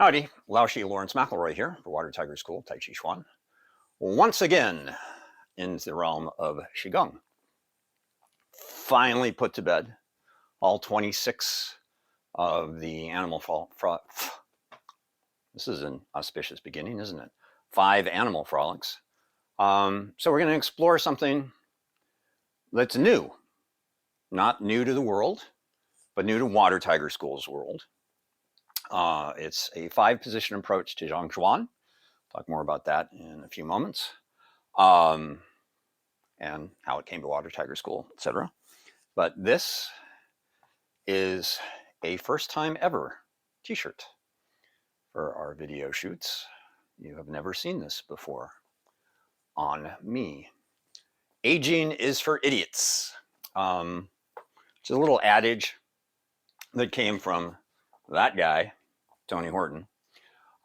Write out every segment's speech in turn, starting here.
Howdy, Laoshi Lawrence McElroy here for Water Tiger School, Tai Chi Chuan. Once again, into the realm of Qigong. Finally put to bed all 26 of the animal this is an auspicious beginning, isn't it? 5 animal frolics. So we're going to explore something that's new. Not new to the world, but new to Water Tiger School's world. It's a 5-position approach to Zhan Zhuang. Talk more about that in a few moments, and how it came to Water Tiger School, etc. But this is a first time ever t-shirt for our video shoots. You have never seen this before on me. Aging is for idiots. It's a little adage that came from that guy, Tony Horton.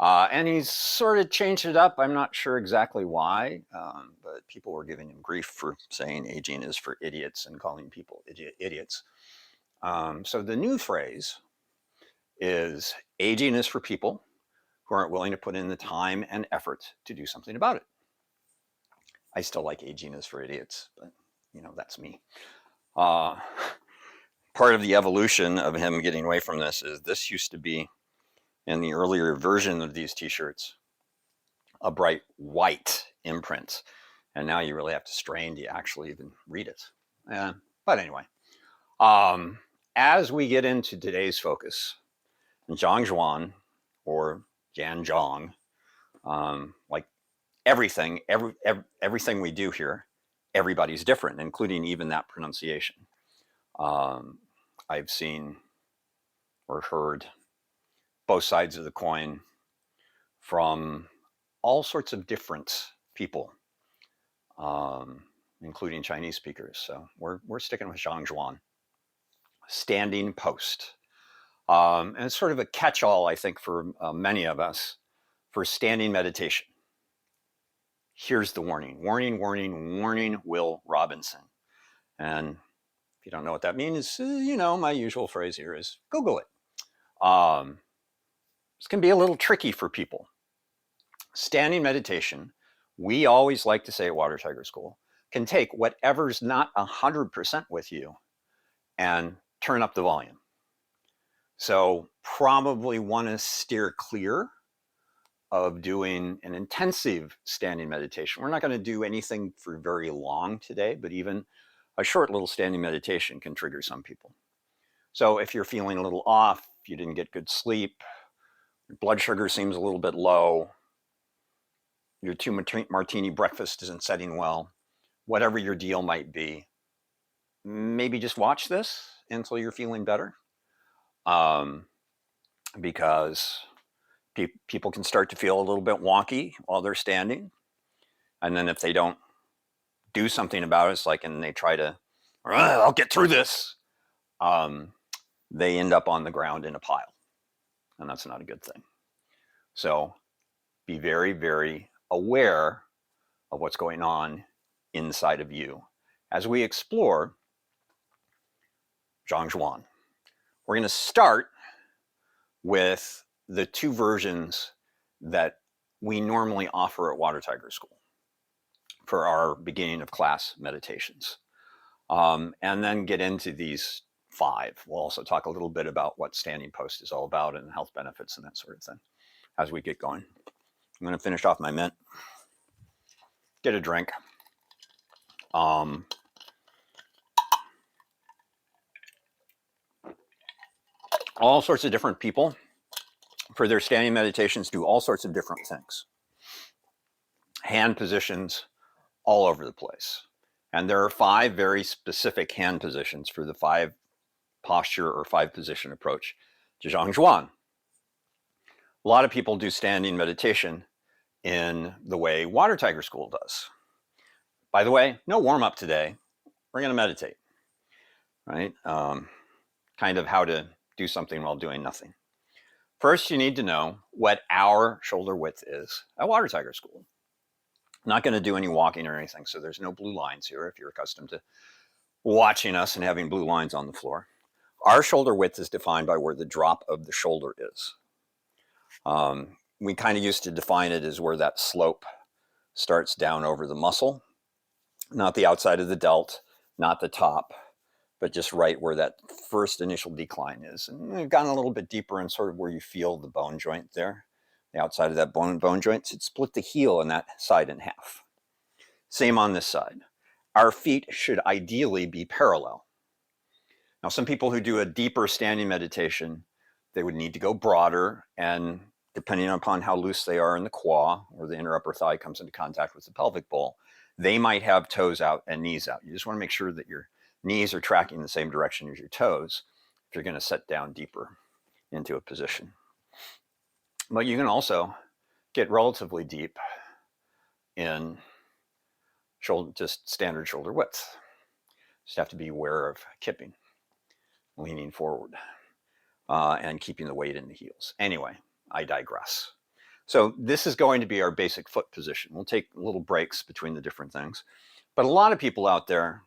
And he's sort of changed it up. I'm not sure exactly why, but people were giving him grief for saying aging is for idiots and calling people idiots. So the new phrase is aging is for people who aren't willing to put in the time and effort to do something about it. I still like aging is for idiots, but you know, that's me. Part of the evolution of him getting away from this is this used to be, in the earlier version of these t-shirts, a bright white imprint. And now you really have to strain to actually even read it. But anyway, as we get into today's focus, Zhan Zhuang, or Zhan Zhuang, like everything we do here, everybody's different, including even that pronunciation. I've seen or heard both sides of the coin from all sorts of different people, including Chinese speakers. So we're sticking with Zhan Zhuang. Standing post. And it's sort of a catch-all, I think, for many of us for standing meditation. Here's the warning. Warning, warning, warning, Will Robinson. And if you don't know what that means, you know, my usual phrase here is Google it. This can be a little tricky for people. Standing meditation, we always like to say at Water Tiger School, can take whatever's not 100% with you and turn up the volume. So probably want to steer clear of doing an intensive standing meditation. We're not going to do anything for very long today, but even a short little standing meditation can trigger some people. So if you're feeling a little off, you didn't get good sleep, your blood sugar seems a little bit low, your 2 martini breakfast isn't setting well, whatever your deal might be, maybe just watch this until you're feeling better. Because people can start to feel a little bit wonky while they're standing. And then if they don't do something about it, it's like, and they try to, I'll get through this, they end up on the ground in a pile. And that's not a good thing. So be very, very aware of what's going on inside of you as we explore Zhan Zhuang. We're going to start with the 2 versions that we normally offer at Water Tiger School for our beginning of class meditations. And then get into these 5. We'll also talk a little bit about what standing post is all about and health benefits and that sort of thing as we get going. I'm going to finish off my mint, get a drink. All sorts of different people for their standing meditations do all sorts of different things. Hand positions all over the place. And there are 5 very specific hand positions for the 5 posture or 5 position approach to Zhan Zhuang. A lot of people do standing meditation in the way Water Tiger School does. By the way, no warm up today. We're going to meditate, right? Kind of how to do something while doing nothing. First, you need to know what our shoulder width is at Water Tiger School. I'm not going to do any walking or anything, so there's no blue lines here if you're accustomed to watching us and having blue lines on the floor. Our shoulder width is defined by where the drop of the shoulder is. We kind of used to define it as where that slope starts down over the muscle, not the outside of the delt, not the top, but just right where that first initial decline is. And we've gotten a little bit deeper in sort of where you feel the bone joint there, the outside of that bone joint. It split the heel on that side in half. Same on this side. Our feet should ideally be parallel. Now, some people who do a deeper standing meditation, they would need to go broader, and depending upon how loose they are in the quad, or the inner upper thigh comes into contact with the pelvic bowl, they might have toes out and knees out. You just want to make sure that your knees are tracking the same direction as your toes if you're going to set down deeper into a position. But you can also get relatively deep in shoulder, just standard shoulder width. Just have to be aware of kipping, leaning forward, and keeping the weight in the heels. Anyway, I digress. So this is going to be our basic foot position. We'll take little breaks between the different things. But a lot of people out there,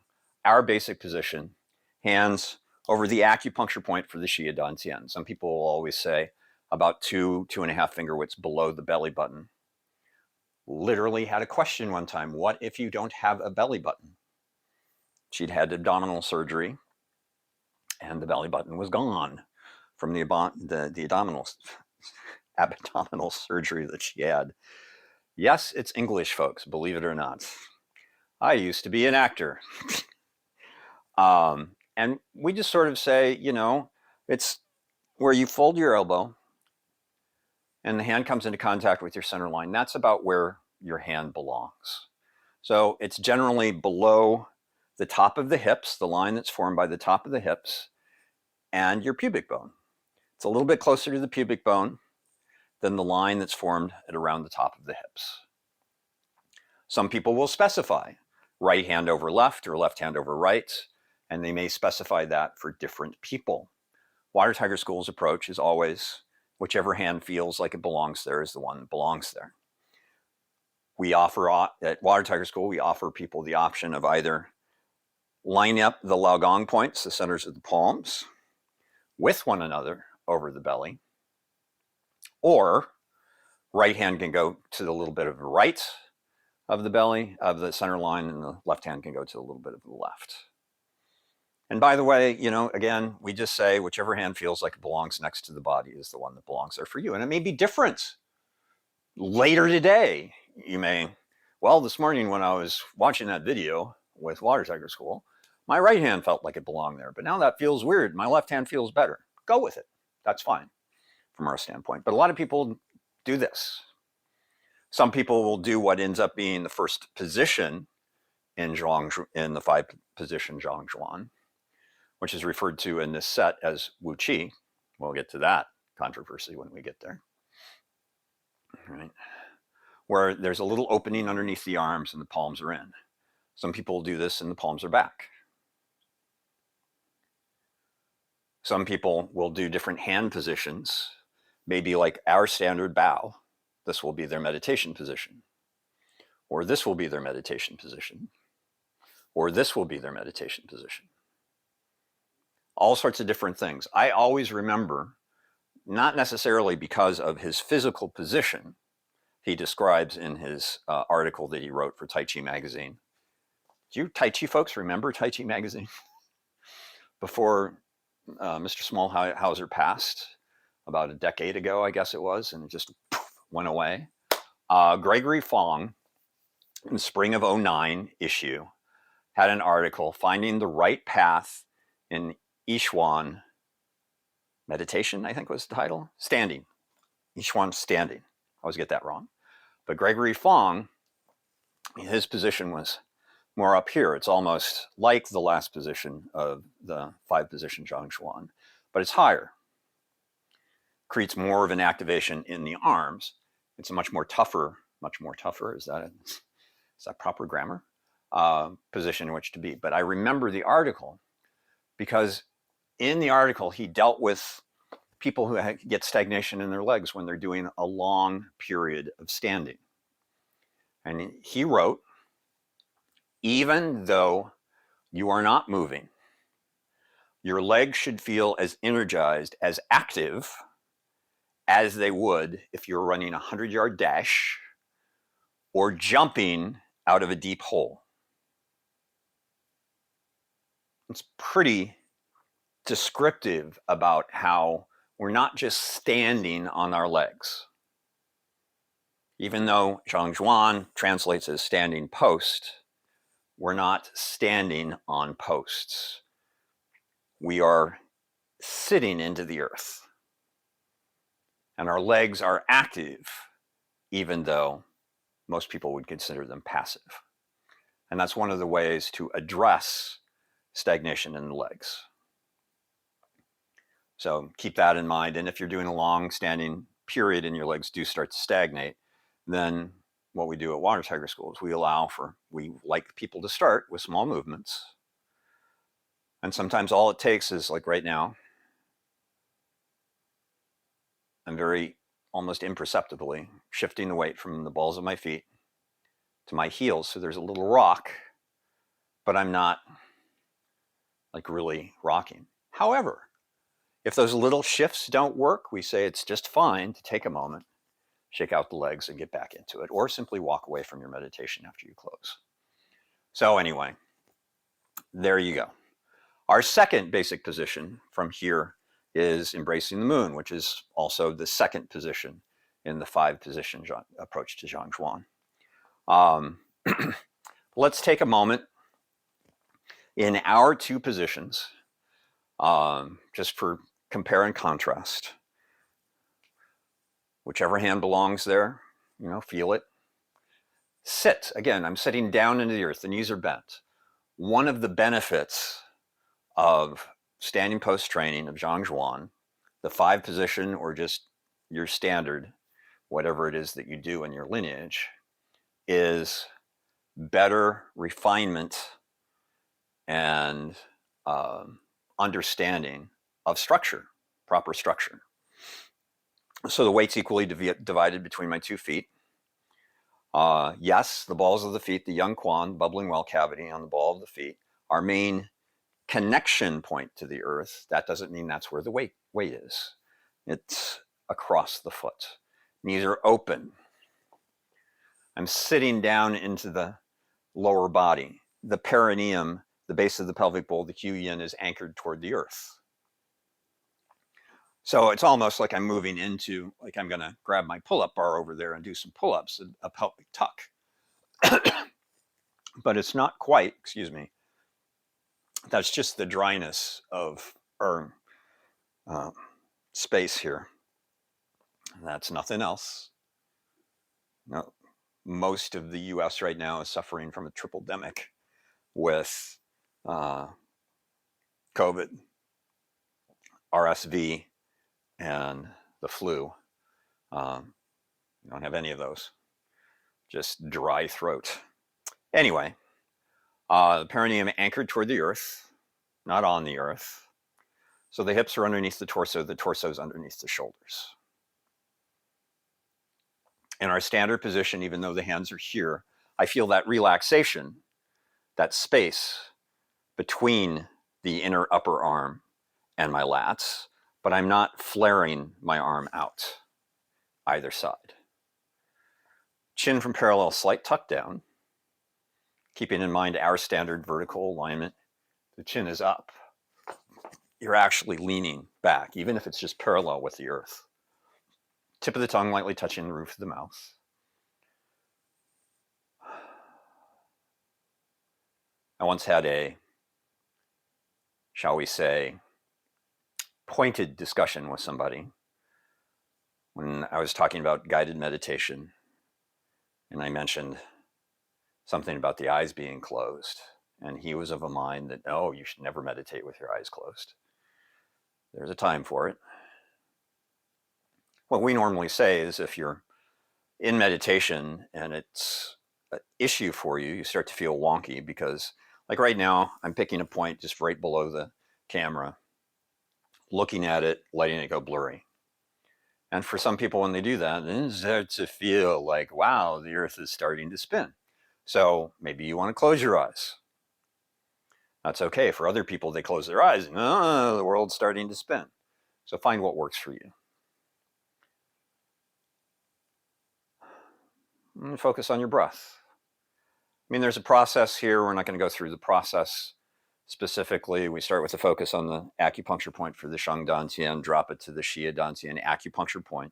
our basic position, hands over the acupuncture point for the Xia Dantian. Some people will always say about 2.5 finger widths below the belly button. Literally had a question one time, what if you don't have a belly button? She'd had abdominal surgery and the belly button was gone from the abdominal surgery that she had. Yes, it's English, folks, believe it or not. I used to be an actor. And we just sort of say, you know, it's where you fold your elbow and the hand comes into contact with your center line. That's about where your hand belongs. So it's generally below the top of the hips, the line that's formed by the top of the hips, and your pubic bone. It's a little bit closer to the pubic bone than the line that's formed at around the top of the hips. Some people will specify right hand over left or left hand over right, and they may specify that for different people. Water Tiger School's approach is always whichever hand feels like it belongs there is the one that belongs there. We offer, at Water Tiger School, we offer people the option of either lining up the Gong points, the centers of the palms, with one another over the belly, or right hand can go to the little bit of the right of the belly, of the center line, and the left hand can go to a little bit of the left. And by the way, you know, again, we just say whichever hand feels like it belongs next to the body is the one that belongs there for you. And it may be different. Later today, you may, well, this morning when I was watching that video with Water Tiger School, my right hand felt like it belonged there, but now that feels weird. My left hand feels better. Go with it. That's fine from our standpoint. But a lot of people do this. Some people will do what ends up being the first position in the 5-position Zhan Zhuang, which is referred to in this set as Wuji. We'll get to that controversy when we get there. All right. Where there's a little opening underneath the arms and the palms are in. Some people do this and the palms are back. Some people will do different hand positions, maybe like our standard bow. This will be their meditation position. Or this will be their meditation position. Or this will be their meditation position. All sorts of different things. I always remember, not necessarily because of his physical position, he describes in his article that he wrote for Tai Chi magazine. Do you Tai Chi folks remember Tai Chi magazine? Before Mr. Smallhauser passed, about a decade ago, I guess it was, and it just went away. Gregory Fong, in the spring of 2009 issue, had an article, Finding the Right Path in Yichuan Meditation, I think was the title. Standing. Yichuan Standing. I always get that wrong. But Gregory Fong, his position was more up here. It's almost like the last position of the 5-position Zhan Zhuang, but it's higher. Creates more of an activation in the arms. It's a much more tougher, is that proper grammar? Position in which to be. But I remember the article because in the article, he dealt with people who get stagnation in their legs when they're doing a long period of standing. And he wrote, even though you are not moving, your legs should feel as energized, as active as they would if you're running a 100-yard dash or jumping out of a deep hole. It's pretty descriptive about how we're not just standing on our legs. Even though Zhan Zhuang translates as standing post, we're not standing on posts. We are sitting into the earth. And our legs are active, even though most people would consider them passive. And that's one of the ways to address stagnation in the legs. So keep that in mind. And if you're doing a long standing period and your legs do start to stagnate, then what we do at Water Tiger School is we like people to start with small movements. And sometimes all it takes is, like right now, I'm very almost imperceptibly shifting the weight from the balls of my feet to my heels. So there's a little rock, but I'm not like really rocking. However, if those little shifts don't work, we say it's just fine to take a moment, shake out the legs and get back into it, or simply walk away from your meditation after you close. So anyway, there you go. Our second basic position from here is embracing the moon, which is also the second position in the 5-position approach to Zhan Zhuang. Let's take a moment in our 2 positions, just for compare and contrast. Whichever hand belongs there, feel it. Sit. Again, I'm sitting down into the earth. The knees are bent. One of the benefits of standing post training of Zhan Zhuang, the 5-position or just your standard, whatever it is that you do in your lineage, is better refinement and understanding of structure, proper structure. So the weight's equally divided between my 2 feet. Yes, the balls of the feet, the young quan, bubbling well cavity on the ball of the feet, our main connection point to the earth. That doesn't mean that's where the weight is. It's across the foot. Knees are open. I'm sitting down into the lower body. The perineum, the base of the pelvic bowl, the Q yin, is anchored toward the earth. So it's almost like I'm moving into, like I'm going to grab my pull-up bar over there and do some pull-ups, a pelvic tuck. But it's not quite, excuse me, that's just the dryness of our space here. That's nothing else. No, most of the US right now is suffering from a triple demic with COVID, RSV, and the flu. You don't have any of those, just dry throat. Anyway, the perineum anchored toward the earth, not on the earth. So the hips are underneath the torso is underneath the shoulders. In our standard position, even though the hands are here, I feel that relaxation, that space between the inner upper arm and my lats, but I'm not flaring my arm out either side. Chin from parallel, slight tuck down, keeping in mind our standard vertical alignment. The chin is up. You're actually leaning back, even if it's just parallel with the earth. Tip of the tongue lightly touching the roof of the mouth. I once had a, shall we say, pointed discussion with somebody when I was talking about guided meditation, and I mentioned something about the eyes being closed, and he was of a mind that, no, you should never meditate with your eyes closed. There's a time for it. What we normally say is if you're in meditation and it's an issue for you, you start to feel wonky because, like right now, I'm picking a point just right below the camera, looking at it, letting it go blurry. And for some people, when they do that, it starts to feel like, wow, the earth is starting to spin. So maybe you want to close your eyes. That's okay. For other people, they close their eyes and, oh, the world's starting to spin. So find what works for you. And focus on your breath. I mean, there's a process here. We're not going to go through the process specifically. We start with a focus on the acupuncture point for the Shang Dantian, drop it to the Xia Dantian acupuncture point.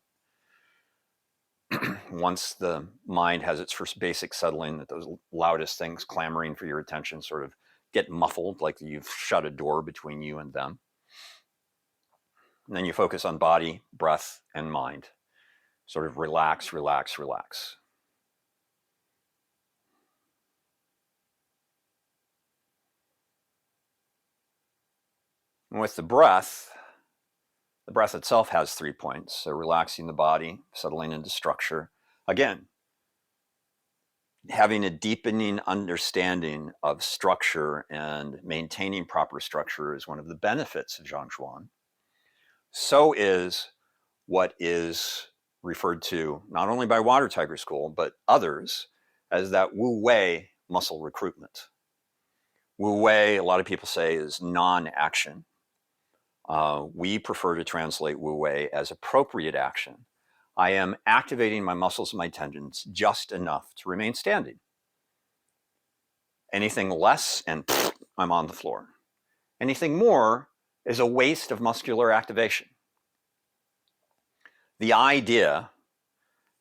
Once the mind has its first basic settling, that those loudest things clamoring for your attention sort of get muffled, like you've shut a door between you and them. And then you focus on body, breath, and mind. Sort of relax, relax, relax. And with the breath itself has 3 points. So relaxing the body, settling into structure. Again, having a deepening understanding of structure and maintaining proper structure is one of the benefits of Zhan Zhuang. So is what is referred to not only by Water Tiger School, but others as that Wu Wei muscle recruitment. Wu Wei, a lot of people say, is non-action. We prefer to translate Wu Wei as appropriate action. I am activating my muscles and my tendons just enough to remain standing. Anything less, and I'm on the floor. Anything more is a waste of muscular activation. The idea,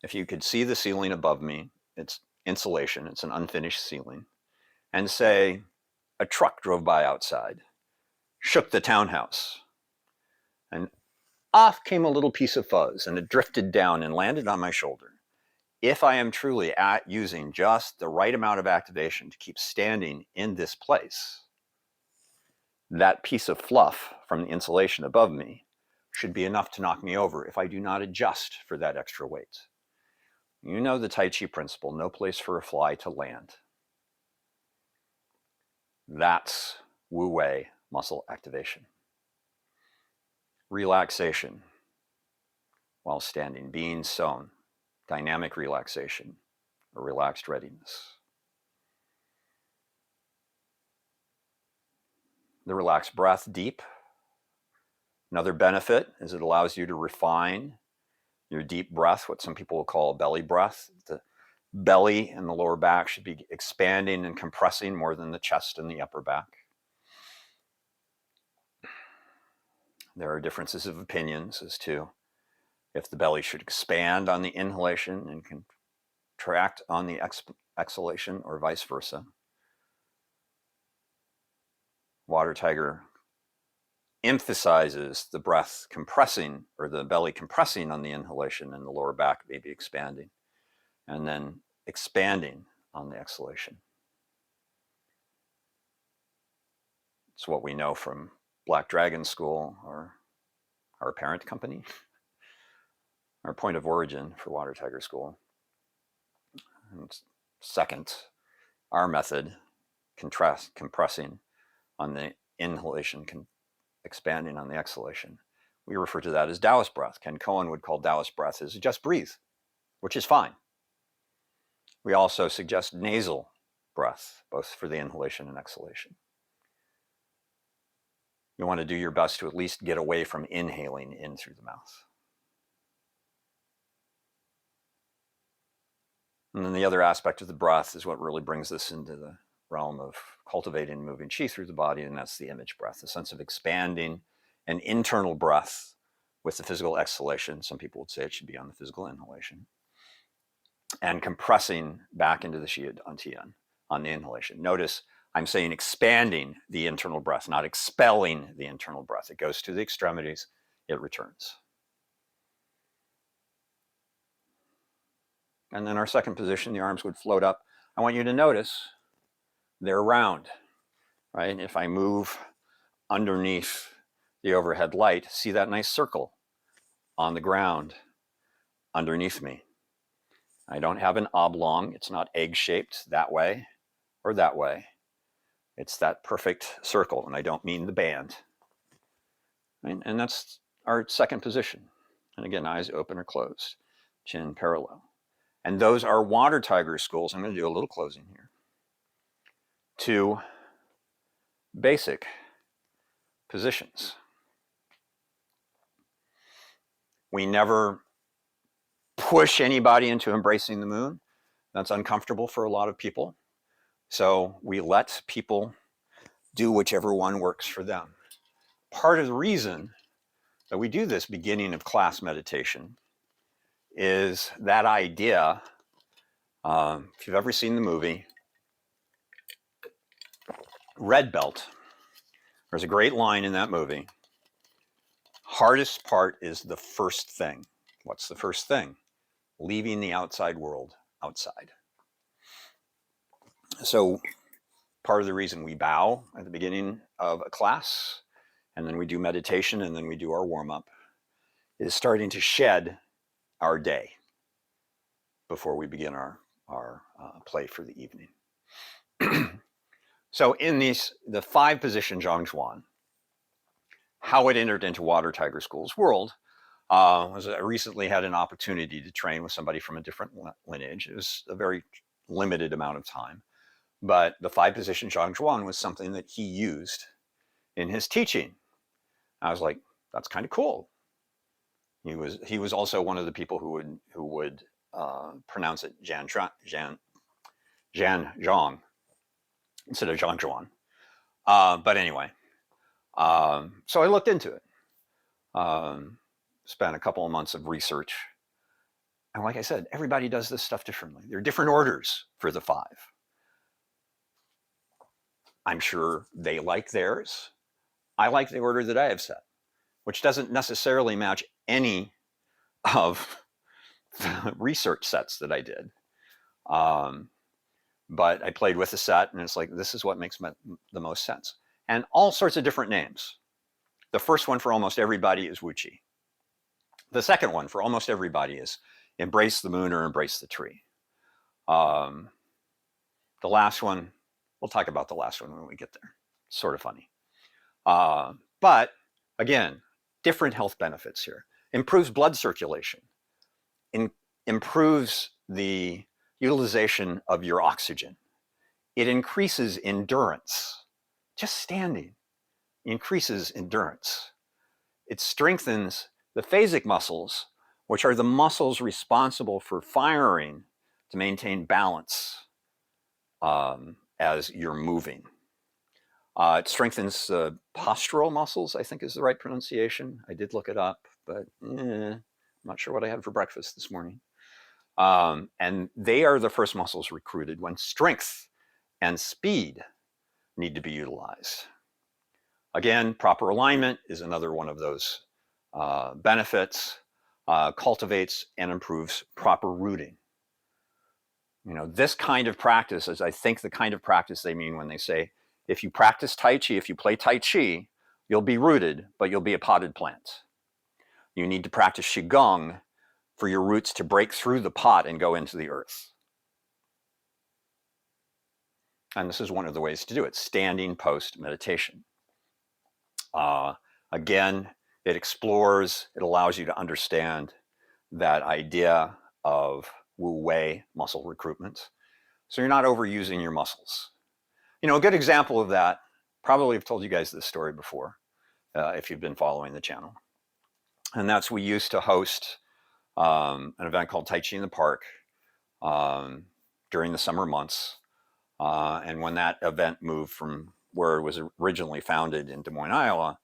if you could see the ceiling above me, it's insulation, it's an unfinished ceiling, and say a truck drove by outside, shook the townhouse, and off came a little piece of fuzz, and it drifted down and landed on my shoulder. If I am truly using just the right amount of activation to keep standing in this place, that piece of fluff from the insulation above me should be enough to knock me over if I do not adjust for that extra weight. You know the Tai Chi principle, no place for a fly to land. That's Wu Wei muscle activation. Relaxation while standing, being sewn, dynamic relaxation, or relaxed readiness. The relaxed breath, deep. Another benefit is it allows you to refine your deep breath, what some people will call belly breath. The belly and the lower back should be expanding and compressing more than the chest and the upper back. There are differences of opinions as to if the belly should expand on the inhalation and contract on the exhalation, or vice versa. Water Tiger emphasizes the breath compressing, or the belly compressing on the inhalation, and the lower back maybe expanding, and then expanding on the exhalation. It's what we know from Black Dragon School, or our parent company, our point of origin for Water Tiger School. And second, our method, compressing on the inhalation, expanding on the exhalation. We refer to that as Taoist breath. Ken Cohen would call Taoist breath as just breathe, which is fine. We also suggest nasal breath, both for the inhalation and exhalation. You want to do your best to at least get away from inhaling in through the mouth. And then the other aspect of the breath is what really brings this into the realm of cultivating and moving qi through the body, and that's the image breath, the sense of expanding an internal breath with the physical exhalation. Some people would say it should be on the physical inhalation. And compressing back into the Xia Dantian on the inhalation. Notice I'm saying expanding the internal breath, not expelling the internal breath. It goes to the extremities, it returns. And then our second position, the arms would float up. I want you to notice they're round, right? If I move underneath the overhead light, see that nice circle on the ground underneath me. I don't have an oblong. It's not egg-shaped that way or that way. It's that perfect circle, and I don't mean the band. Right? And that's our second position. And again, eyes open or closed, chin parallel. And those are Water Tiger schools. I'm going to do a little closing here. 2 basic positions. We never push anybody into embracing the moon. That's uncomfortable for a lot of people. So we let people do whichever one works for them. Part of the reason that we do this beginning of class meditation is that idea. If you've ever seen the movie Red Belt, there's a great line in that movie. Hardest part is the first thing. What's the first thing? Leaving the outside world outside. So part of the reason we bow at the beginning of a class, and then we do meditation, and then we do our warm-up, is starting to shed our day before we begin our play for the evening. So in the 5-position Zhan Zhuang, how it entered into Water Tiger School's world was I recently had an opportunity to train with somebody from a different lineage. It was a very limited amount of time, but the 5-position Zhan Zhuang was something that he used in his teaching. I was like, that's kind of cool. He was also one of the people who would pronounce it Zhan Zhuang instead of Zhan Zhuang. But anyway, so I looked into it. Spent a couple of months of research. And like I said, everybody does this stuff differently. There are different orders for the 5. I'm sure they like theirs. I like the order that I have set, which doesn't necessarily match any of the research sets that I did. But I played with the set, and it's like, this is what makes the most sense. And all sorts of different names. The first one for almost everybody is Wuji. The second one for almost everybody is embrace the moon or embrace the tree. The last one, we'll talk about the last one when we get there. It's sort of funny. But again, different health benefits here. Improves blood circulation. Improves the utilization of your oxygen. It increases endurance. Just standing increases endurance. It strengthens the phasic muscles, which are the muscles responsible for firing to maintain balance as you're moving. It strengthens the postural muscles, I think is the right pronunciation. I did look it up, but I'm not sure what I had for breakfast this morning. And they are the first muscles recruited when strength and speed need to be utilized. Again, proper alignment is another one of those benefits. Cultivates and improves proper rooting. You know, this kind of practice is, I think, the kind of practice they mean when they say, if you practice Tai Chi, if you play Tai Chi, you'll be rooted, but you'll be a potted plant. You need to practice Qigong for your roots to break through the pot and go into the earth. And this is one of the ways to do it, standing post meditation. Again, it explores, it allows you to understand that idea of Wu Wei muscle recruitment. So you're not overusing your muscles. You know, a good example of that, probably I've told you guys this story before, if you've been following the channel. And that's, we used to host an event called Tai Chi in the Park during the summer months. And when that event moved from where it was originally founded in Des Moines, Iowa,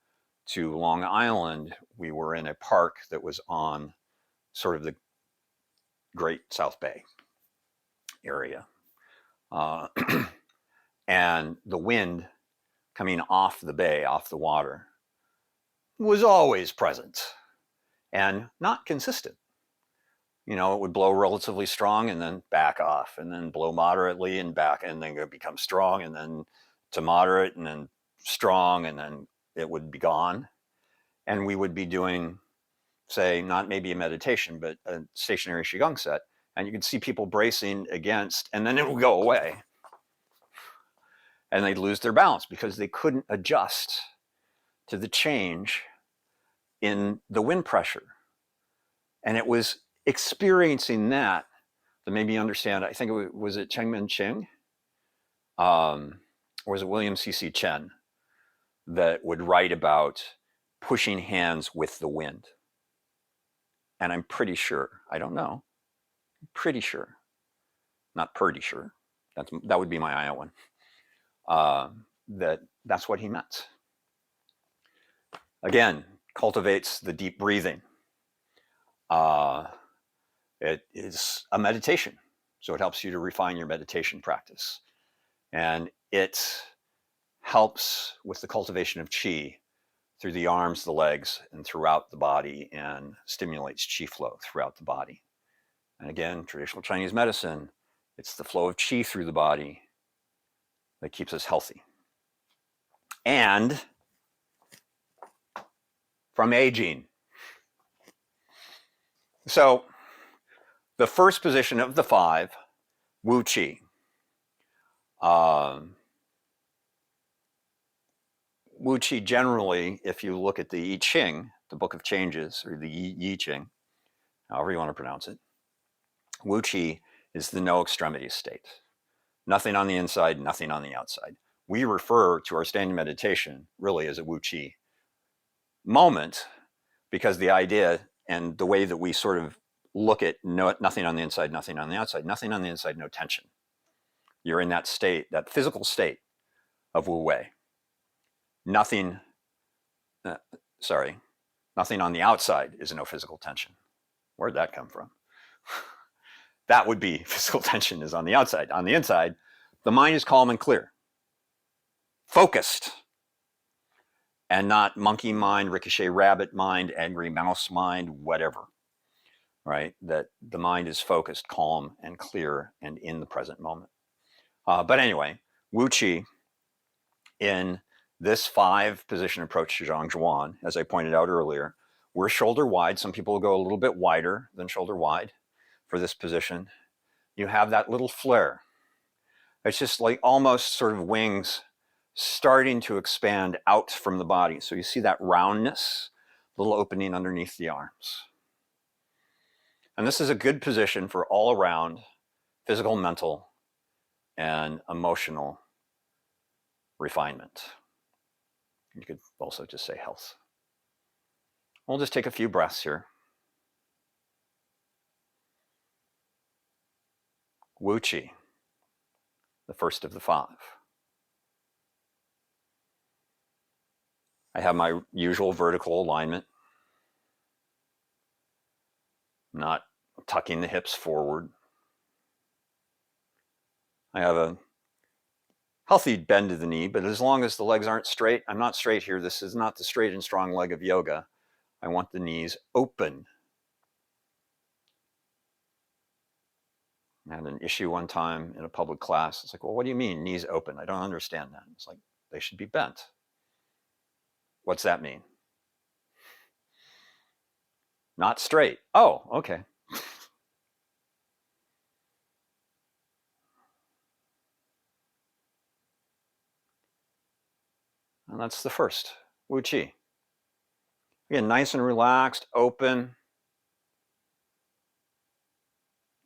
to Long Island, we were in a park that was on sort of the Great South Bay area. And the wind coming off the bay, off the water, was always present and not consistent. You know, it would blow relatively strong and then back off, and then blow moderately and back, and then it would become strong, and then to moderate, and then strong, and then it would be gone. And we would be doing, say, not maybe a meditation, but a stationary Qigong set, and you could see people bracing against, and then it would go away. And they'd lose their balance because they couldn't adjust to the change in the wind pressure. And it was experiencing that made me understand, I think was it Chengmen Ching? Or was it William C.C. Chen that would write about pushing hands with the wind? And I'm pretty sure, I don't know, I'm pretty sure not pretty sure. That would be my Iowa one. That's what he meant. Again, cultivates the deep breathing. It is a meditation, so it helps you to refine your meditation practice. And it helps with the cultivation of qi through the arms, the legs, and throughout the body, and stimulates qi flow throughout the body. And again, traditional Chinese medicine, it's the flow of qi through the body that keeps us healthy. And from aging. So the first position of the 5, Wuji. Wuji generally, if you look at the I Ching, the Book of Changes, or the Yi Ching, however you want to pronounce it, Wuji is the no extremity state. Nothing on the inside, nothing on the outside. We refer to our standing meditation really as a Wuji moment, because the idea and the way that we sort of look at nothing on the inside, nothing on the outside, nothing on the inside, no tension. You're in that state, that physical state of Wu Wei. Nothing on the outside is no physical tension. Where'd that come from? That would be physical tension is on the outside. On the inside, the mind is calm and clear, focused, and not monkey mind, ricochet rabbit mind, angry mouse mind, whatever, right? That the mind is focused, calm, and clear, and in the present moment. But anyway, Wu Qi, in this 5-position approach to Zhan Zhuang, as I pointed out earlier, we're shoulder wide. Some people go a little bit wider than shoulder wide for this position. You have that little flare. It's just like almost sort of wings starting to expand out from the body. So you see that roundness, little opening underneath the arms. And this is a good position for all around physical, mental, and emotional refinement. You could also just say health. We'll just take a few breaths here. Wu Qi, the first of the 5. I have my usual vertical alignment, not tucking the hips forward. I have a healthy bend to the knee, but as long as the legs aren't straight, I'm not straight here. This is not the straight and strong leg of yoga. I want the knees open. I had an issue one time in a public class. It's like, well, what do you mean knees open? I don't understand that. It's like, they should be bent. What's that mean? Not straight. Oh, okay. And that's the first, Wu Qi. Again, nice and relaxed, open.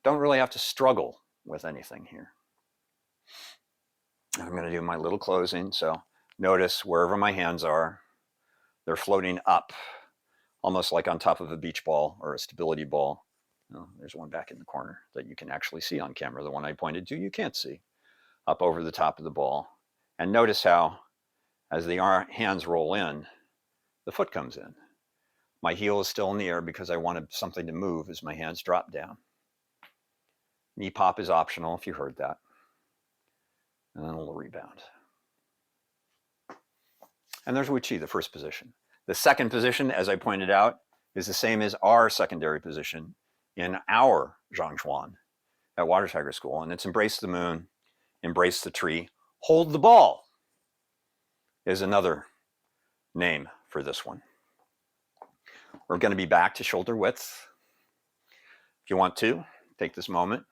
Don't really have to struggle with anything here. I'm going to do my little closing. So notice wherever my hands are, they're floating up, almost like on top of a beach ball or a stability ball. Oh, there's one back in the corner that you can actually see on camera. The one I pointed to, you can't see. Up over the top of the ball. And notice how, as the hands roll in, the foot comes in. My heel is still in the air because I wanted something to move as my hands drop down. Knee pop is optional if you heard that. And then a little rebound. And there's Wu Qi, the first position. The second position, as I pointed out, is the same as our secondary position in our Zhan Zhuang at Water Tiger School. And it's embrace the moon, embrace the tree, hold the ball is another name for this one. We're going to be back to shoulder width. If you want to, take this moment,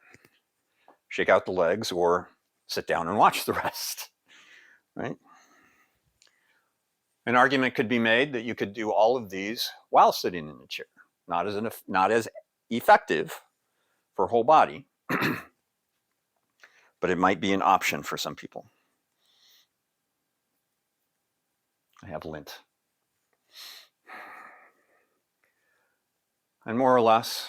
shake out the legs, or sit down and watch the rest, right? An argument could be made that you could do all of these while sitting in a chair. Not as effective for whole body, but it might be an option for some people. I have lint. And more or less,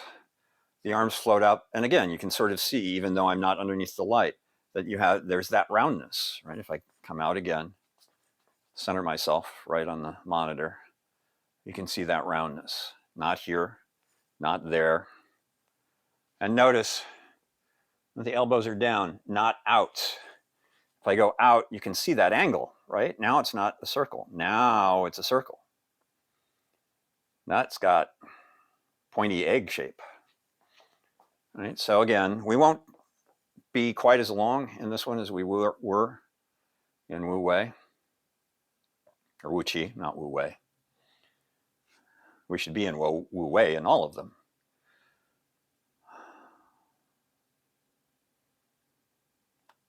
the arms float up. And again, you can sort of see, even though I'm not underneath the light, that there's that roundness, right? If I come out again, center myself right on the monitor, you can see that roundness. Not here, not there. And notice that the elbows are down, not out. If I go out, you can see that angle, right? Now it's not a circle. Now it's a circle. That's got pointy egg shape. Right? So again, we won't be quite as long in this one as we were in Wu Wei, or Wu Qi, not Wu Wei. We should be in Wu Wei in all of them.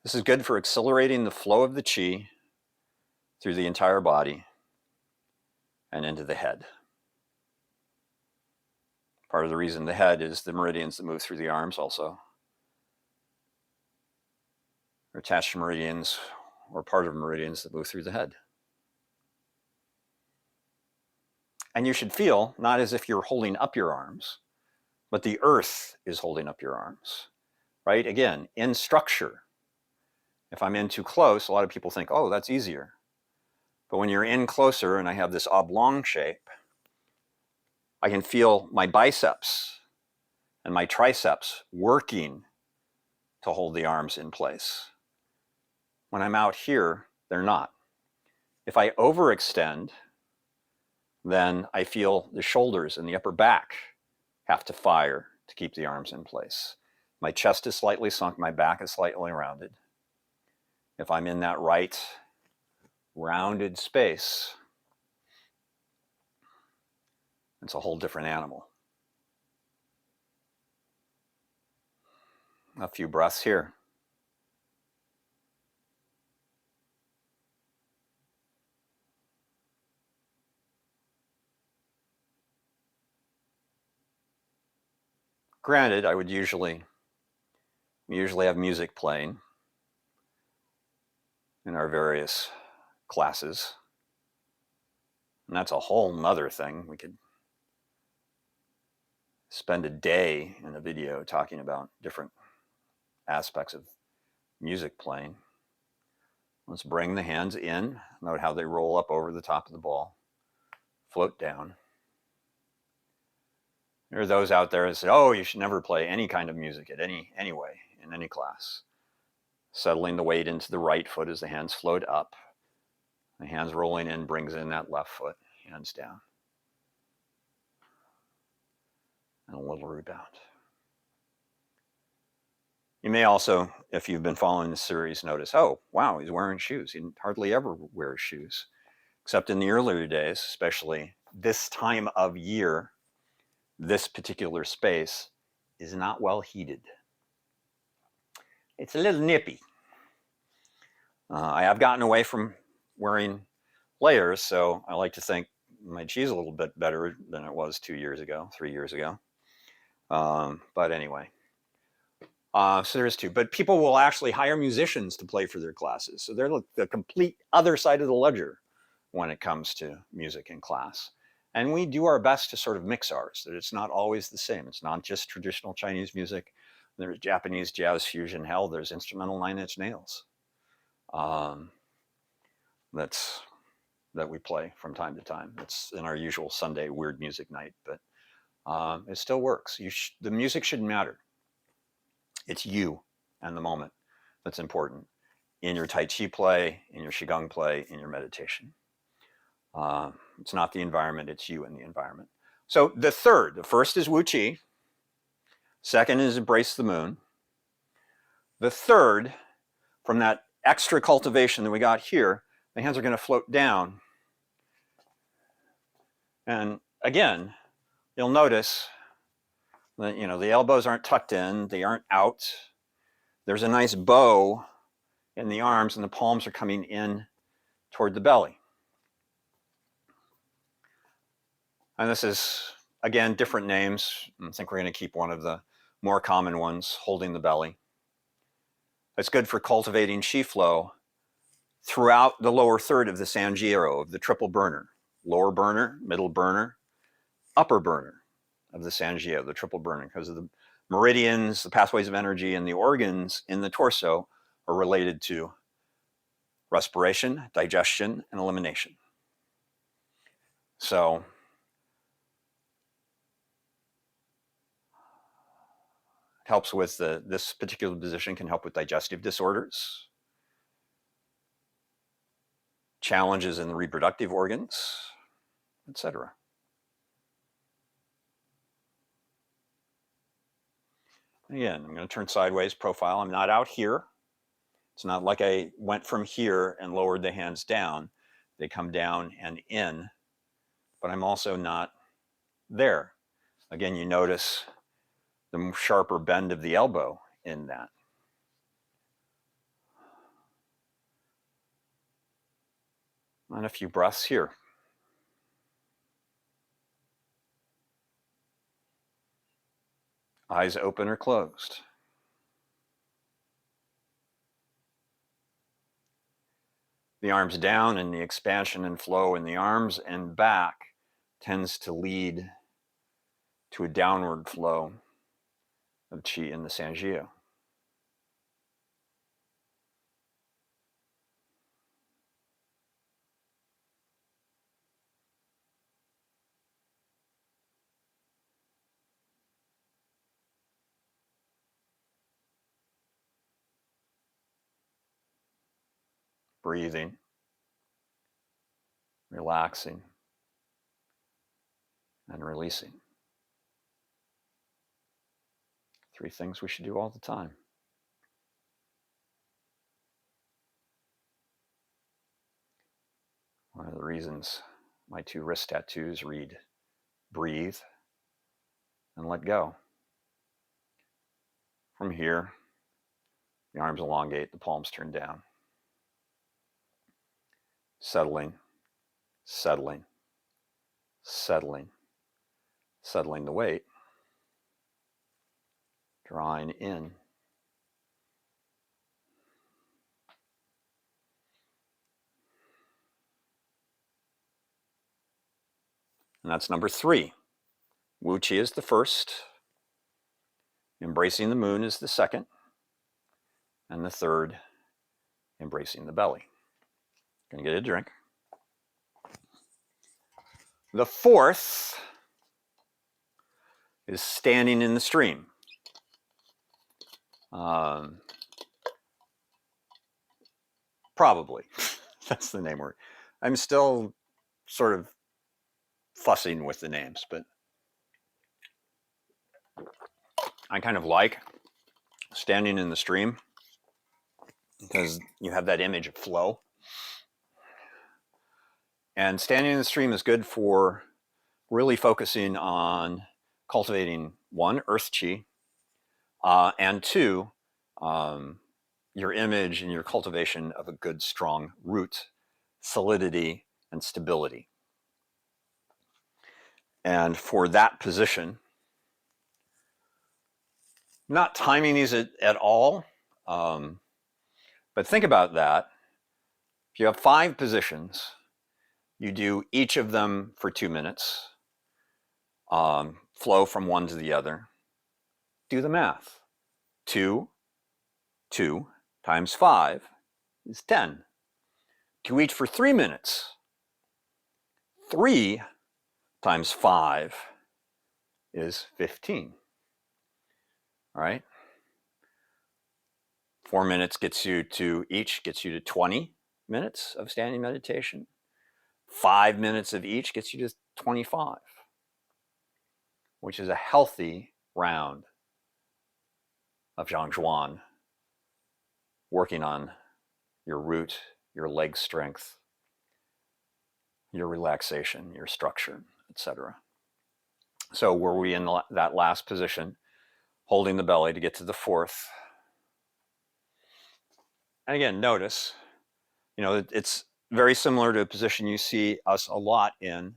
This is good for accelerating the flow of the qi through the entire body and into the head. Part of the reason the head is the meridians that move through the arms also. Or attached meridians, or part of meridians that move through the head. And you should feel not as if you're holding up your arms, but the earth is holding up your arms, right? Again, in structure. If I'm in too close, a lot of people think, oh, that's easier. But when you're in closer and I have this oblong shape, I can feel my biceps and my triceps working to hold the arms in place. When I'm out here, they're not. If I overextend, then I feel the shoulders and the upper back have to fire to keep the arms in place. My chest is slightly sunk, my back is slightly rounded. If I'm in that right rounded space, it's a whole different animal. A few breaths here. Granted, we usually have music playing in our various classes. And that's a whole nother thing. We could spend a day in a video talking about different aspects of music playing. Let's bring the hands in. Note how they roll up over the top of the ball, float down. There are those out there that say, oh, you should never play any kind of music in any class. Settling the weight into the right foot as the hands float up. The hands rolling in brings in that left foot, hands down. And a little rebound. You may also, if you've been following the series, notice, oh, wow, he's wearing shoes. He hardly ever wears shoes, except in the earlier days, especially this time of year, this particular space is not well heated. It's a little nippy. I have gotten away from wearing layers, so I like to think my chi is a little bit better than it was 2 years ago, 3 years ago. But anyway, so there's two. But people will actually hire musicians to play for their classes. So they're the complete other side of the ledger when it comes to music in class. And we do our best to sort of mix ours, that it's not always the same. It's not just traditional Chinese music. There's Japanese jazz fusion. Hell, there's instrumental Nine Inch Nails. That we play from time to time. It's in our usual Sunday weird music night, but it still works. The music shouldn't matter. It's you and the moment that's important in your Tai Chi play, in your Qigong play, in your meditation. It's not the environment, it's you and the environment. So the first is Wu Qi. Second is Embrace the Moon. The third, from that extra cultivation that we got here, the hands are going to float down. And again, you'll notice that, the elbows aren't tucked in, they aren't out. There's a nice bow in the arms and the palms are coming in toward the belly. And this is, again, different names. I think we're going to keep one of the more common ones, holding the belly. It's good for cultivating qi flow throughout the lower third of the Sanjiao, of the triple burner. Lower burner, middle burner, upper burner of the Sanjiao, the triple burner, because of meridians, the pathways of energy, and the organs in the torso are related to respiration, digestion, and elimination. So it helps with this particular position can help with digestive disorders, challenges in the reproductive organs, etc. Again, I'm going to turn sideways profile. I'm not out here. It's not like I went from here and lowered the hands down. They come down and in, but I'm also not there. Again, you notice the sharper bend of the elbow in that. And a few breaths here. Eyes open or closed. The arms down, and the expansion and flow in the arms and back tends to lead to a downward flow of qi in the Sanjiao. Breathing, relaxing, and releasing. 3 things we should do all the time. One of the reasons my 2 wrist tattoos read, breathe and let go. From here, the arms elongate, the palms turn down. Settling, settling, settling, settling the weight. Drawing in. And that's number 3. Wuji is the first. Embracing the moon is the second. And the third, embracing the belly. Gonna get a drink. The fourth is standing in the stream. Probably. That's the name word. I'm still sort of fussing with the names, but I kind of like standing in the stream because you have that image of flow. And standing in the stream is good for really focusing on cultivating 1, earth qi, and 2, your image and your cultivation of a good, strong root, solidity, and stability. And for that position, not timing these at all, but think about that. If you have 5 positions, you do each of them for 2 minutes, flow from one to the other. Do the math. 2 times 5 is 10. 2 each for 3 minutes. 3 times 5 is 15. All right? 4 minutes gets you to 20 minutes of standing meditation. 5 minutes of each gets you to 25, which is a healthy round of Zhan Zhuang, working on your root, your leg strength, your relaxation, your structure, etc. So were we in that last position, holding the belly to get to the 4th? And again, notice, it's very similar to a position you see us a lot in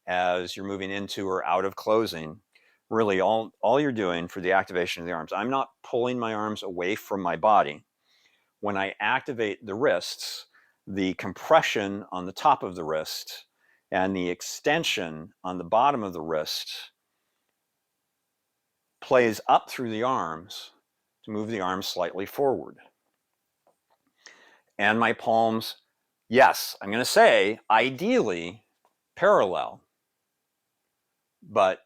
as you're moving into or out of closing. Really, all you're doing for the activation of the arms, I'm not pulling my arms away from my body. When I activate the wrists, the compression on the top of the wrist and the extension on the bottom of the wrist plays up through the arms to move the arms slightly forward. And my palms, yes, I'm going to say ideally parallel, but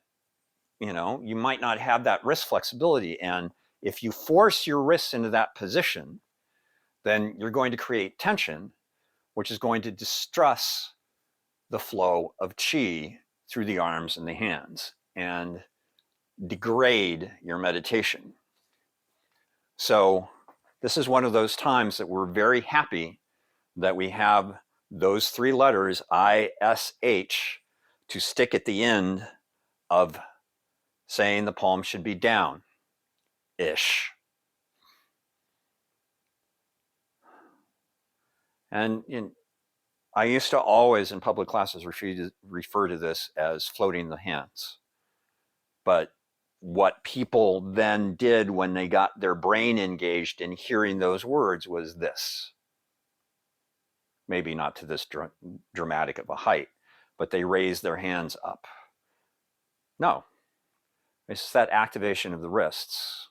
you might not have that wrist flexibility. And if you force your wrists into that position, then you're going to create tension, which is going to distress the flow of qi through the arms and the hands and degrade your meditation. So this is one of those times that we're very happy that we have those three letters, ISH, to stick at the end of saying the palm should be down-ish. And I used to always in public classes refer to this as floating the hands. But what people then did when they got their brain engaged in hearing those words was this. Maybe not to this dramatic of a height, but they raised their hands up. No, it's that activation of the wrists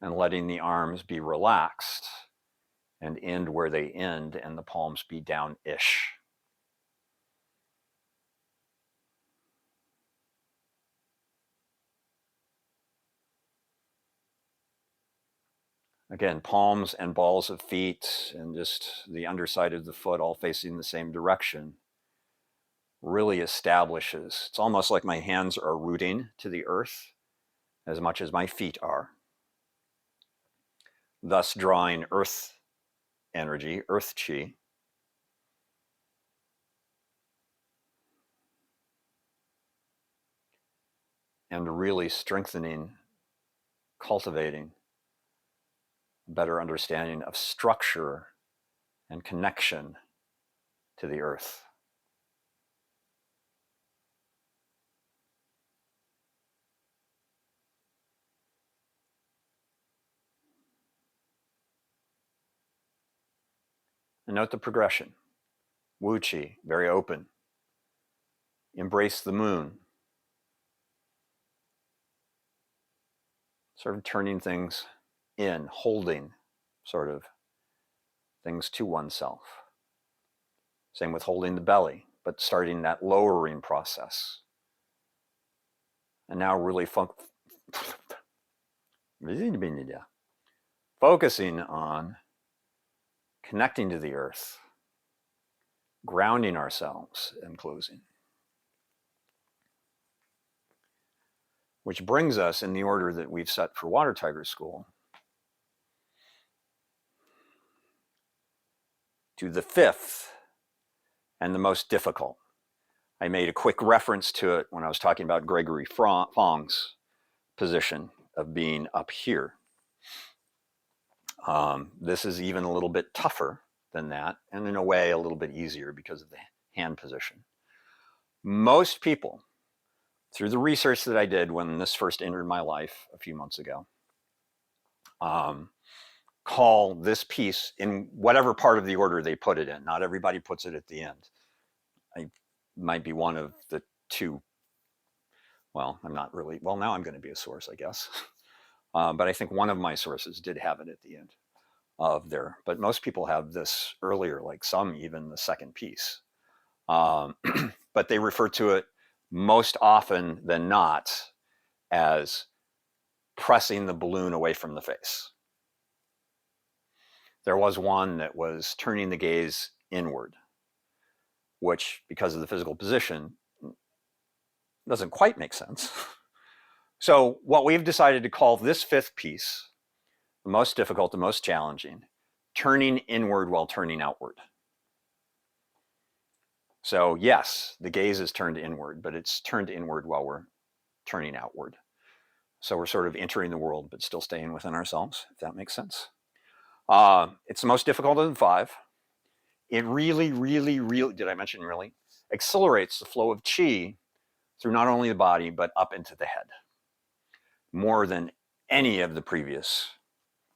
and letting the arms be relaxed and end where they end and the palms be down-ish. Again, palms and balls of feet and just the underside of the foot all facing the same direction really establishes, it's almost like my hands are rooting to the earth as much as my feet are, thus drawing earth energy, earth qi, and really strengthening, cultivating a better understanding of structure and connection to the earth. And note the progression. Wuji, very open. Embrace the moon. Sort of turning things in, holding sort of things to oneself. Same with holding the belly, but starting that lowering process. And now really focusing on connecting to the earth, grounding ourselves and closing. Which brings us in the order that we've set for Water Tiger School to the fifth and the most difficult. I made a quick reference to it when I was talking about Gregory Fong's position of being up here. This is even a little bit tougher than that, and in a way a little bit easier because of the hand position. Most people, through the research that I did when this first entered my life a few months ago, call this piece in whatever part of the order they put it in. Not everybody puts it at the end. I might be one of the two. Well, I'm not really. Well, now I'm going to be a source, I guess. But I think one of my sources did have it at the end of there. But most people have this earlier, like some even the second piece. But they refer to it most often than not as pressing the balloon away from the face. There was one that was turning the gaze inward, which, because of the physical position, doesn't quite make sense. So what we've decided to call this fifth piece, the most difficult, the most challenging, turning inward while turning outward. So yes, the gaze is turned inward, but it's turned inward while we're turning outward. So we're sort of entering the world, but still staying within ourselves, if that makes sense. It's the most difficult of the five. It really, did I mention really? Accelerates the flow of qi through not only the body, but up into the head. More than any of the previous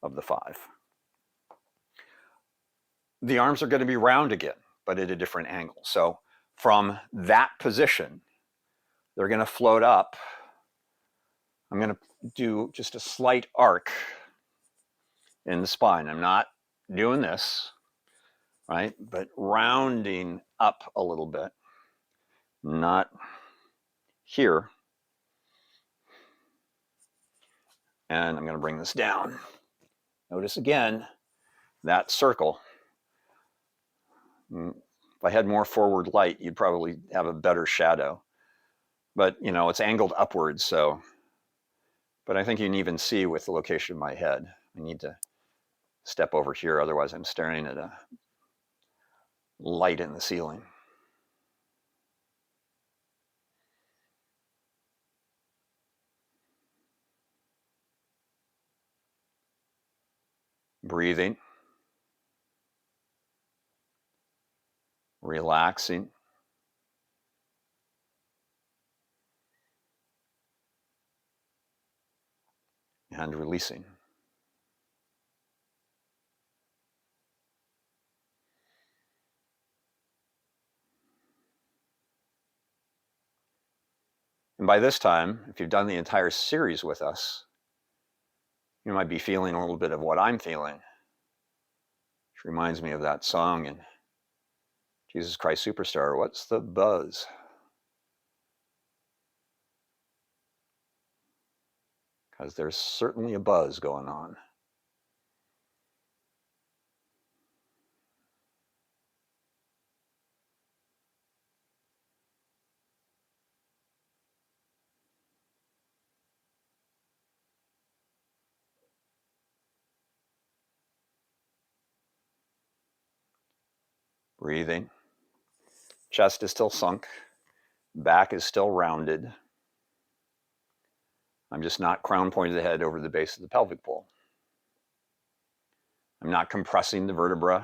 of the five. The arms are going to be round again, but at a different angle. So from that position, they're going to float up I'm going to do just a slight arc in the spine. I'm not doing this, right? But rounding up a little bit, not here. And I'm going to bring this down. Notice again, that circle. If I had more forward light, you'd probably have a better shadow. But, you know, it's angled upwards, so. But I think you can even see with the location of my head. I need to step over here, otherwise I'm staring at a light in the ceiling. Breathing. Relaxing. And releasing. And by this time, if you've done the entire series with us, you might be feeling a little bit of what I'm feeling, which reminds me of that song in Jesus Christ Superstar, What's the Buzz? Because there's certainly a buzz going on. Breathing. Chest is still sunk. Back is still rounded. I'm just not crown pointed ahead over the base of the pelvic bowl. I'm not compressing the vertebrae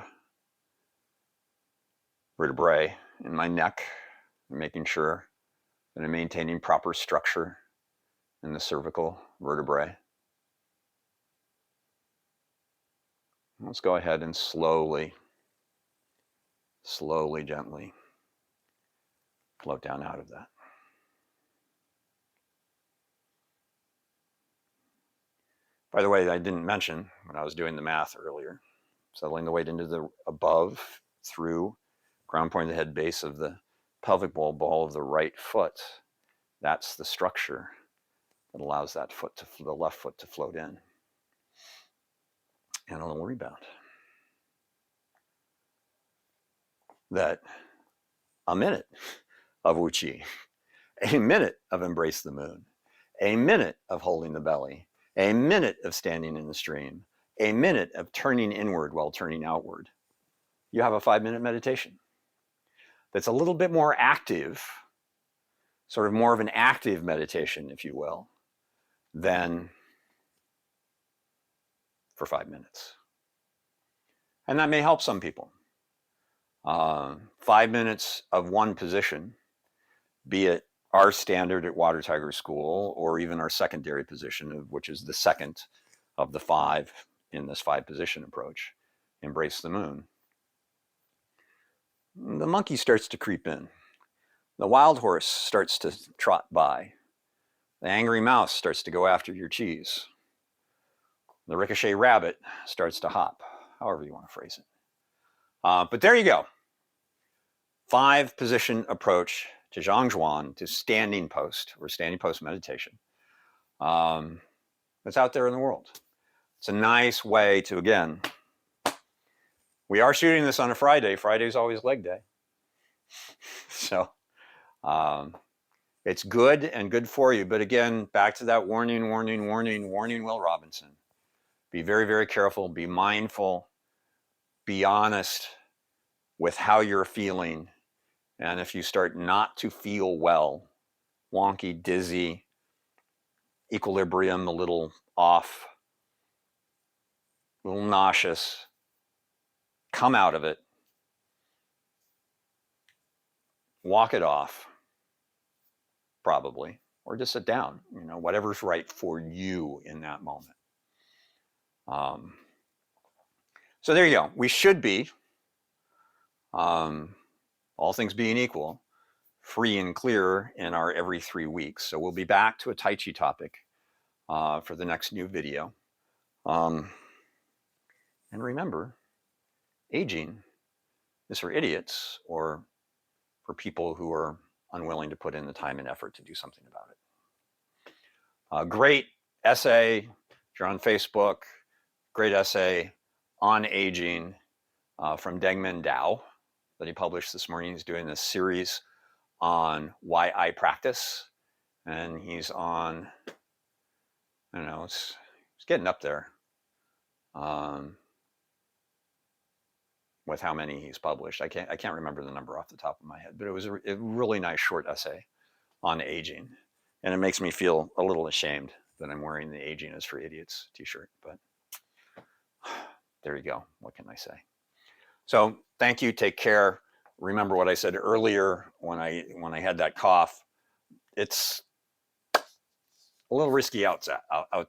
in my neck. I'm making sure that I'm maintaining proper structure in the cervical vertebrae. Let's go ahead and slowly, gently float down out of that. By the way, I didn't mention when I was doing the math earlier, settling the weight into the above through ground point of the head base of the pelvic bowl, ball of the right foot. That's the structure that allows that foot to the left foot to float in. And a little rebound. That a minute of Wuji, a minute of embrace the moon, a minute of holding the belly, a minute of standing in the stream, a minute of turning inward while turning outward. You have a 5-minute meditation that's a little bit more active, sort of more of an active meditation, if you will, than for 5 minutes. And that may help some people. 5 minutes of one position, be it our standard at Water Tiger School or even our secondary position, which is the second of the 5 in this 5-position approach, embrace the moon. The monkey starts to creep in. The wild horse starts to trot by. The angry mouse starts to go after your cheese. The ricochet rabbit starts to hop, however you want to phrase it. But there you go. 5-position approach to Zhan Zhuang, to standing post or standing post meditation. That's out there in the world. It's a nice way to, again, we are shooting this on a Friday. Friday's always leg day. So it's good and good for you. But again, back to that warning, Will Robinson. Be very, very careful. Be mindful. Be honest with how you're feeling. And if you start not to feel well, wonky, dizzy, equilibrium a little off, a little nauseous, come out of it. Walk it off, probably, or just sit down, whatever's right for you in that moment. So there you go. We should be, all things being equal, free and clear in our every 3 weeks. So we'll be back to a Tai Chi topic for the next new video. And remember, aging is for idiots or for people who are unwilling to put in the time and effort to do something about it. Great essay, if you're on Facebook, great essay on aging from Dengmen Dao that he published this morning. He's doing this series on why I practice, and he's on, I don't know, it's getting up there with how many he's published. I can't remember the number off the top of my head, but it was a really nice short essay on aging, and it makes me feel a little ashamed that I'm wearing the "Aging is for Idiots" t-shirt, but there you go. What can I say? So thank you. Take care. Remember what I said earlier when I had that cough. It's a little risky out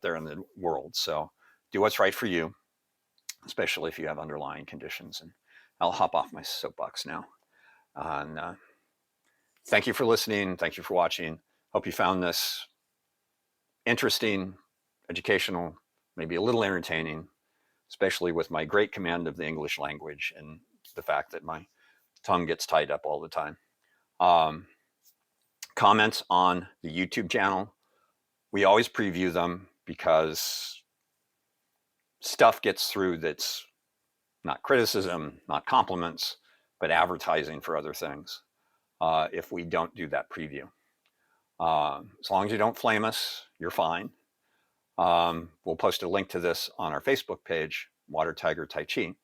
there in the world. So do what's right for you, especially if you have underlying conditions. And I'll hop off my soapbox now. And thank you for listening. Thank you for watching. Hope you found this interesting, educational, maybe a little entertaining, especially with my great command of the English language and the fact that my tongue gets tied up all the time. Comments on the YouTube channel. We always preview them because stuff gets through that's not criticism, not compliments, but advertising for other things if we don't do that preview. As long as you don't flame us, you're fine. We'll post a link to this on our Facebook page, Water Tiger Tai Chi.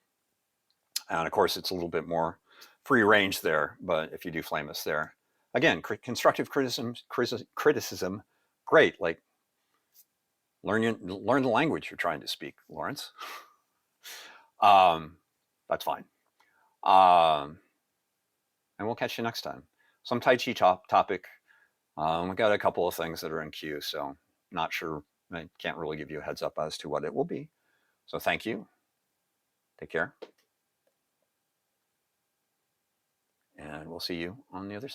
And of course, it's a little bit more free range there, but if you do flame us there, again, constructive criticism, great. Like learn the language you're trying to speak, Lawrence. That's fine. And we'll catch you next time. Some Tai Chi topic. We've got a couple of things that are in queue, so not sure. I can't really give you a heads up as to what it will be. So thank you. Take care. And we'll see you on the other side.